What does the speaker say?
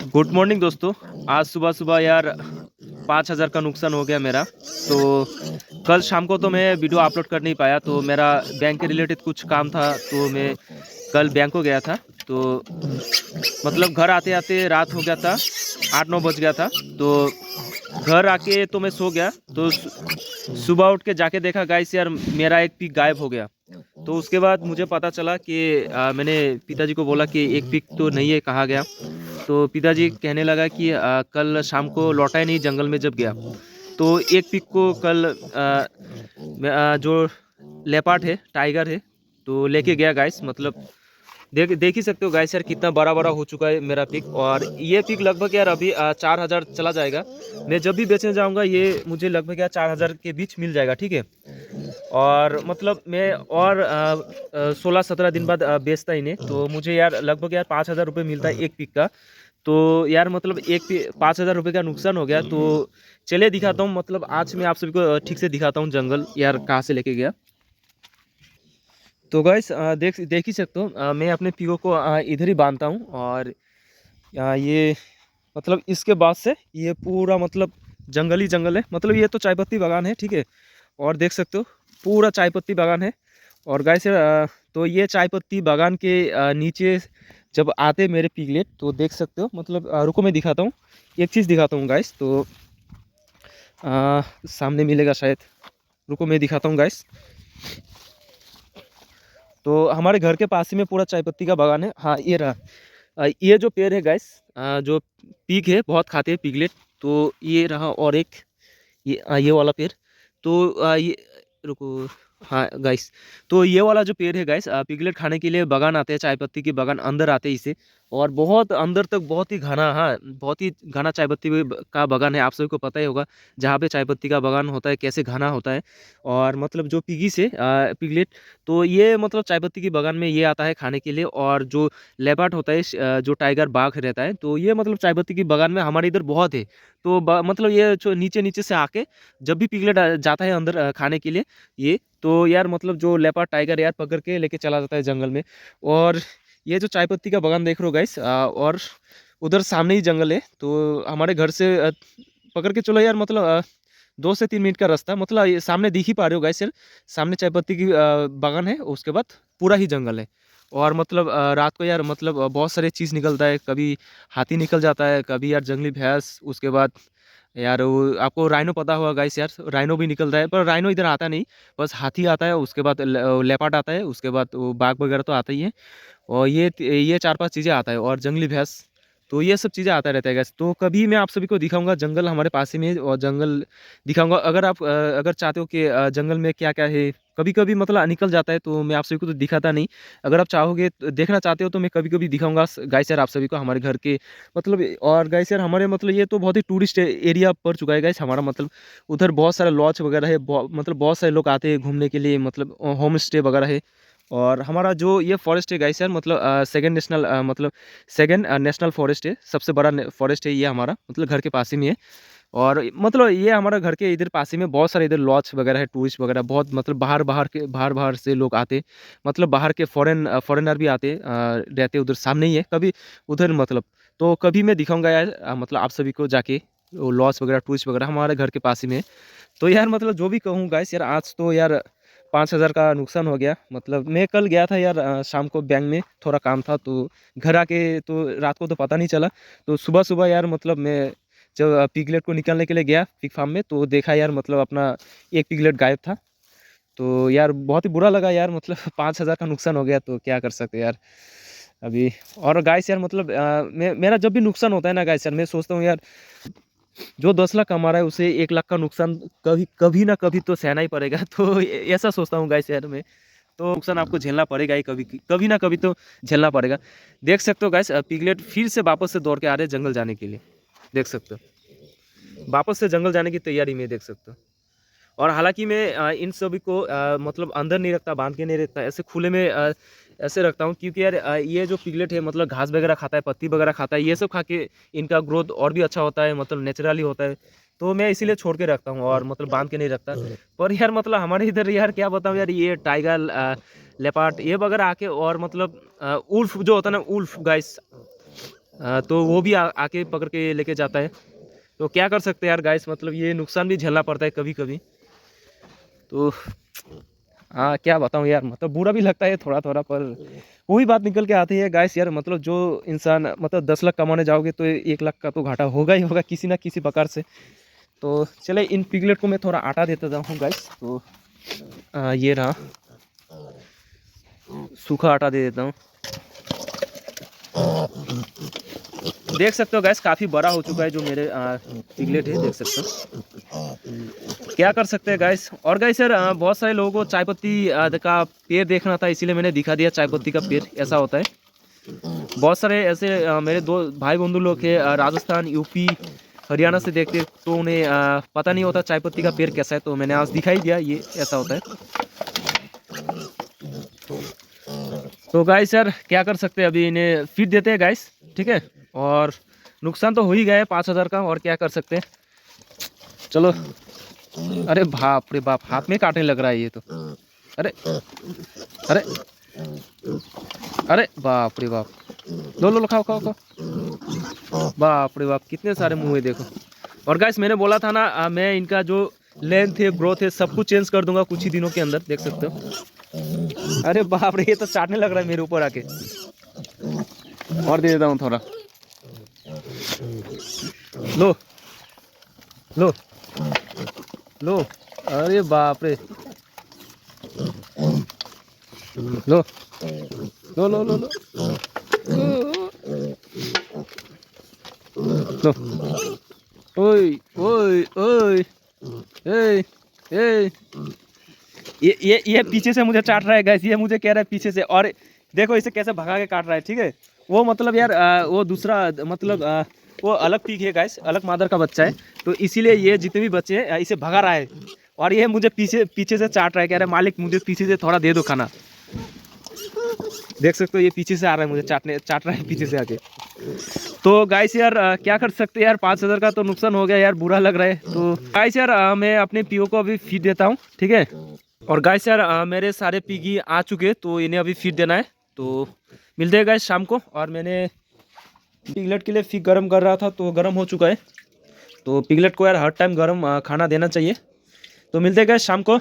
Good morning दोस्तों। आज सुबह सुबह यार 5,000 का नुकसान हो गया मेरा। तो कल शाम को तो मैं वीडियो अपलोड कर नहीं पाया, तो मेरा बैंक के रिलेटेड कुछ काम था, तो मैं कल बैंक को गया था। तो मतलब घर आते आते रात हो गया था, 8-9 बज गया था। तो घर आके तो मैं सो गया। तो सुबह उठ के जाके देखा गाइस यार, मेरा एक पिक गायब हो गया। तो उसके बाद मुझे पता चला कि मैंने पिताजी को बोला कि एक पिक तो नहीं है, कहाँ गया। तो पिताजी कहने लगा कि कल शाम को लौटा ही नहीं जंगल में जब गया। तो एक पिक को कल जो लेपर्ड है, टाइगर है, तो लेके गया गाइस। मतलब देख ही सकते हो गाइस यार, कितना बड़ा बड़ा हो चुका है मेरा पिक। और ये पिक लगभग यार अभी 4,000 चला जाएगा। मैं जब भी बेचने जाऊंगा ये मुझे लगभग यार 4,000 के बीच मिल जाएगा, ठीक है। और मतलब मैं और 16-17 दिन बाद बेचता ही नहीं, तो मुझे यार लगभग यार 5,000 रुपये मिलता है एक पिक का। तो यार मतलब 5,000 रुपये का नुकसान हो गया। तो चलिए दिखाता हूँ, मतलब आज मैं आप सभी को ठीक से दिखाता हूँ जंगल यार कहाँ से लेके गया। तो गाइस देख ही सकते हो, मैं अपने पिगो को इधर ही बांधता हूँ। और ये मतलब इसके बाद से ये पूरा मतलब जंगल ही जंगल है। मतलब ये तो चाय पत्ती बागान है, ठीक है। और देख सकते हो पूरा चाय पत्ती बागान है। और गाइस तो ये चाय पत्ती बागान के नीचे जब आते मेरे पिगलेट, तो देख सकते हो मतलब रुको मैं दिखाता हूँ, एक चीज़ दिखाता हूँ गाइस। तो सामने मिलेगा शायद, रुको मैं दिखाता हूँ गाइस। तो हमारे घर के पास ही में पूरा चाय पत्ती का बागान है। हाँ ये रहा। ये जो पेड़ है गाइस, जो पीक है, बहुत खाते हैं पिगलेट। तो ये रहा। और एक ये वाला पेड़। तो ये रुको। हाँ गाइस, तो ये वाला जो पेड़ है गाइस, पिगलेट खाने के लिए बागान आते हैं, चाय पत्ती की बागान अंदर आते हैं इसे। और बहुत अंदर तक बहुत ही घना, हाँ बहुत ही घना चाय पत्ती का बागान है। आप सभी को पता ही होगा जहाँ पे चाय पत्ती का बागान होता है कैसे घना होता है। और मतलब जो पिगी से पिगलेट, तो ये मतलब चाय पत्ती की बागान में ये आता है खाने के लिए। और जो लेपर्ड होता है, जो टाइगर बाघ रहता है, तो ये मतलब चाय पत्ती की बागान में हमारे इधर बहुत है। तो मतलब ये जो नीचे नीचे से आके जब भी पिगलेट जाता है अंदर खाने के लिए, ये तो यार मतलब जो लेपर्ड टाइगर यार पकड़ के लेके चला जाता है जंगल में। और ये जो चाय पत्ती का बागान देख रहे हो गाइस, और उधर सामने ही जंगल है। तो हमारे घर से पकड़ के चलो यार, मतलब 2 से 3 मिनट का रास्ता। मतलब ये सामने दिख ही पा रहे हो गाइस यार, सामने चाय पत्ती की बागान है, उसके बाद पूरा ही जंगल है। और मतलब रात को यार मतलब बहुत सारे चीज़ निकलता है, कभी हाथी निकल जाता है, कभी यार जंगली भैंस, उसके बाद यार वो आपको राइनो पता होगा गाइस यार, राइनो भी निकलता है। पर राइनो इधर आता नहीं, बस हाथी आता है, उसके बाद लेपर्ड आता है, उसके बाद वो बाघ वगैरह तो आता ही है। और ये 4-5 चीज़ें आता है, और जंगली भैंस। तो ये सब चीज़ें आता रहता है गैस। तो कभी मैं आप सभी को दिखाऊंगा जंगल हमारे पास ही में, और जंगल दिखाऊंगा। अगर आप अगर चाहते हो कि जंगल में क्या क्या है, कभी कभी मतलब निकल जाता है, तो मैं आप सभी को तो दिखाता नहीं। अगर आप चाहोगे देखना चाहते हो, तो मैं कभी कभी दिखाऊंगा गाइस यार आप सभी को हमारे घर के मतलब। और गाइस यार हमारे मतलब ये तो बहुत ही टूरिस्ट एरिया पड़ चुका है गाइस हमारा। मतलब उधर बहुत सारे लॉज वगैरह है, मतलब बहुत सारे लोग आते हैं घूमने के लिए, मतलब होम स्टे वगैरह है। और हमारा जो ये फॉरेस्ट है गाइस यार, मतलब सेकंड नेशनल मतलब सेकंड नेशनल फॉरेस्ट है, सबसे बड़ा फॉरेस्ट है ये हमारा, मतलब घर के पास ही में है। और मतलब ये हमारा घर के इधर पास ही में बहुत सारे इधर लॉज वगैरह है, टूरिस्ट वगैरह बहुत, मतलब बाहर बाहर से लोग आते, मतलब बाहर के फॉरेनर भी आते रहते उधर सामने ही है कभी उधर मतलब। तो कभी मैं दिखाऊंगा यार मतलब आप सभी को जाके, वो लॉज वगैरह टूरिस्ट वगैरह हमारे घर के पास ही में है। तो यार मतलब जो भी कहूँ गाइस यार, आज तो यार 5,000 का नुकसान हो गया। मतलब मैं कल गया था यार शाम को बैंक में, थोड़ा काम था, तो घर आके तो रात को तो पता नहीं चला। तो सुबह सुबह यार मतलब मैं जब पिगलेट को निकालने के लिए गया पिग फार्म में, तो देखा यार मतलब अपना एक पिगलेट गायब था। तो यार बहुत ही बुरा लगा यार, मतलब 5,000 का नुकसान हो गया, तो क्या कर सकते यार अभी। और गाइस यार मतलब मेरा जब भी नुकसान होता है ना गाइस यार, मैं सोचता हूँ यार, जो 10 लाख कमा रहा है उसे 1 लाख का नुकसान कभी कभी ना कभी तो सहना ही पड़ेगा। तो ऐसा सोचता हूँ गाइस यार मैं। तो नुकसान आपको झेलना पड़ेगा ही, कभी कभी ना कभी तो झेलना पड़ेगा। देख सकते हो गाइस, पिगलेट फिर से वापस से दौड़ के आ रहे हैं जंगल जाने के लिए। देख सकते हो वापस से जंगल जाने की तैयारी में, देख सकते हो। और हालांकि मैं इन सभी को मतलब अंदर नहीं रखता, बांध के नहीं रखता, ऐसे खुले में ऐसे रखता हूँ, क्योंकि यार ये जो पिगलेट है मतलब घास वगैरह खाता है, पत्ती वगैरह खाता है, ये सब खा के इनका ग्रोथ और भी अच्छा होता है, मतलब नेचुरली होता है। तो मैं इसीलिए छोड़ के रखता हूँ, और मतलब बांध के नहीं रखता। पर यार मतलब हमारे इधर यार क्या बताऊँ यार, ये टाइगर लेपर्ड ये वगैरह आके, और मतलब उल्फ जो होता है ना, उल्फ गाइस, तो वो भी आके पकड़ के लेके जाता है। तो क्या कर सकते हैं यार गाइस, मतलब ये नुकसान भी झेलना पड़ता है कभी कभी। तो हाँ क्या बताऊँ यार, मतलब बुरा भी लगता है थोड़ा थोड़ा, पर वही बात निकल के आती है गाइस यार। मतलब जो इंसान मतलब 10 लाख कमाने जाओगे तो 1 लाख का तो घाटा होगा ही होगा किसी ना किसी प्रकार से। तो चले इन पिगलेट को मैं थोड़ा आटा देता हूँ गाइस। तो ये रहा, सूखा आटा दे देता हूँ। देख सकते हो गैस काफ़ी बड़ा हो चुका है जो मेरे पिगलेट है, देख सकते हो। क्या कर सकते हैं गैस। और गैस यार बहुत सारे लोगों को चाय पत्ती का पेड़ देखना था, इसीलिए मैंने दिखा दिया चाय पत्ती का पेड़ ऐसा होता है। बहुत सारे ऐसे मेरे दो भाई बंधु लोग हैं राजस्थान, यूपी, हरियाणा से देखते, तो उन्हें पता नहीं होता चाय पत्ती का पेड़ कैसा है, तो मैंने आज दिखाई दिया ये ऐसा होता है। तो गाइस यार क्या कर सकते हैं, अभी इन्हें फीड देते हैं गाइस, ठीक है। और नुकसान तो हो ही गया है 5,000 का, और क्या कर सकते हैं, चलो। अरे बाप रे बाप, हाथ में काटने लग रहा है ये तो। अरे अरे अरे बाप रे बाप, लो लो लो, खाओ खाओ खाओ। बाप रे बाप, कितने सारे मुँह है देखो। और गाइस मैंने बोला था ना मैं इनका जो लेंथ है, ग्रोथ है, सब कुछ चेंज कर दूंगा कुछ ही दिनों के अंदर, देख सकते हो। अरे बाप रे, ये तो चाटने लग रहा है मेरे ऊपर आके। और दे देता हूँ थोड़ा, लो लो लो। अरे बाप रे, लो लो लो लो लो लो। ओए ओए ओए, ए ए, ये पीछे से मुझे चाट रहा है गैस, ये मुझे कह रहा है पीछे से। और देखो इसे कैसे भगा के काट रहा है, ठीक है। वो मतलब यार वो दूसरा मतलब वो अलग पीक है गैस, अलग मादर का बच्चा है, तो इसीलिए ये जितने भी बच्चे हैं इसे भगा रहा है। और ये मुझे पीछे पीछे से चाट रहा है, कह रहा है मालिक मुझे पीछे से थोड़ा दे दो खाना। देख सकते हो ये पीछे से आ रहा है, मुझे चाट रहा है पीछे से आके। तो गाइस यार क्या कर सकते हैं यार, 5,000 का तो नुकसान हो गया यार, बुरा लग रहा है। तो गाइस यार मैं अपने पीओ को अभी फीड देता हूँ, ठीक है। और गाइस यार मेरे सारे पिगी आ चुके, तो इन्हें अभी फीड देना है। तो मिलते हैं गाइस शाम को। और मैंने पिगलेट के लिए फीड गर्म कर रहा था, तो गर्म हो चुका है। तो पिगलेट को यार हर टाइम गर्म खाना देना चाहिए। तो मिलते हैं गाइस शाम को।